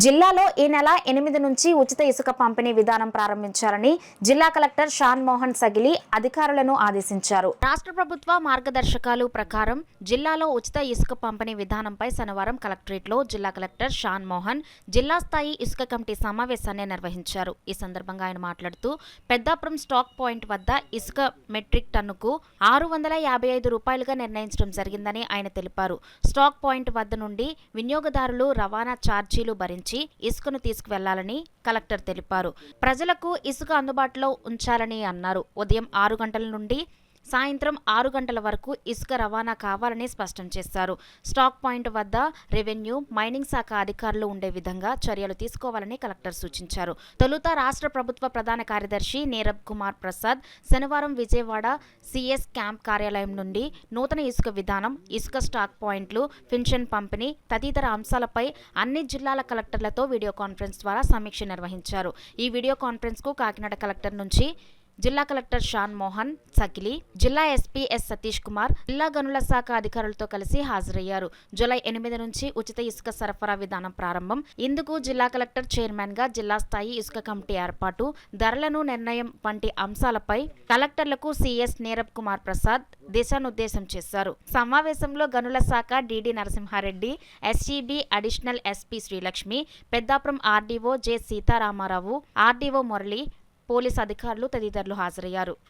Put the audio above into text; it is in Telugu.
జిల్లాలో ఈ నెల 8 నుంచి ఉచిత ఇసుక పంపిణీ విధానం ప్రారంభించాలని జిల్లా కలెక్టర్ షాన్ మోహన్ సగిలి అధికారులను ఆదేశించారు. రాష్ట్ర ప్రభుత్వ మార్గదర్శకాలు ప్రకారం జిల్లాలో ఉచిత ఇసుక పంపిణీ విధానంపై శనివారం కలెక్టరేట్లో జిల్లా కలెక్టర్ షాన్ మోహన్ జిల్లా స్థాయి ఇసుక కమిటీ సమావేశాన్ని నిర్వహించారు. ఈ సందర్భంగా ఆయన మాట్లాడుతూ పెద్దాపురం స్టాక్ పాయింట్ వద్ద ఇసుక మెట్రిక్ టన్నుకు 655 రూపాయలుగా నిర్ణయించడం జరిగిందని ఆయన తెలిపారు. స్టాక్ పాయింట్ వద్ద నుండి వినియోగదారులు రవాణా ఛార్జీలు భరించి ఇసుకను తీసుకువెళ్లాలని కలెక్టర్ తెలిపారు. ప్రజలకు ఇసుక అందుబాటులో ఉంచాలని అన్నారు. ఉదయం 6 గంటల నుండి సాయంత్రం 6 గంటల వరకు ఇసుక రవాణా కావాలని స్పష్టం చేశారు. స్టాక్ పాయింట్ వద్ద రెవెన్యూ, మైనింగ్ శాఖ అధికారులు ఉండే విధంగా చర్యలు తీసుకోవాలని కలెక్టర్ సూచించారు. తొలుత రాష్ట్ర ప్రభుత్వ ప్రధాన కార్యదర్శి నీరబ్ కుమార్ ప్రసాద్ శనివారం విజయవాడ సిఎస్ క్యాంప్ కార్యాలయం నుండి నూతన ఇసుక విధానం, ఇసుక స్టాక్ పాయింట్లు, పెన్షన్ పంపిణీ తదితర అంశాలపై అన్ని జిల్లాల కలెక్టర్లతో వీడియో కాన్ఫరెన్స్ ద్వారా సమీక్ష నిర్వహించారు. ఈ వీడియో కాన్ఫరెన్స్ కు కాకినాడ కలెక్టర్ నుంచి జిల్లా కలెక్టర్ షాన్ మోహన్ సగిలి, జిల్లా ఎస్పీ ఎస్ సతీష్ కుమార్, జిల్లా గనుల శాఖ అధికారులతో కలిసి హాజరయ్యారు. జూలై 8 నుంచి ఉచిత ఇసుక సరఫరా విధానం ప్రారంభం. ఇందుకు జిల్లా కలెక్టర్ చైర్మన్ గా జిల్లా స్థాయి ఇసుక కమిటీ ఏర్పాటు, ధరలను నిర్ణయం వంటి అంశాలపై కలెక్టర్లకు సిఎస్ నీరబ్ కుమార్ ప్రసాద్ దిశానిర్దేశం చేశారు. సమావేశంలో గనుల శాఖ DD Narasimha Reddy, SCB additional SP Srilakshmi, Peddapuram RDO J Sitaramarao, RDO Murali, police అధికారులు తదితరులు హాజరయ్యారు.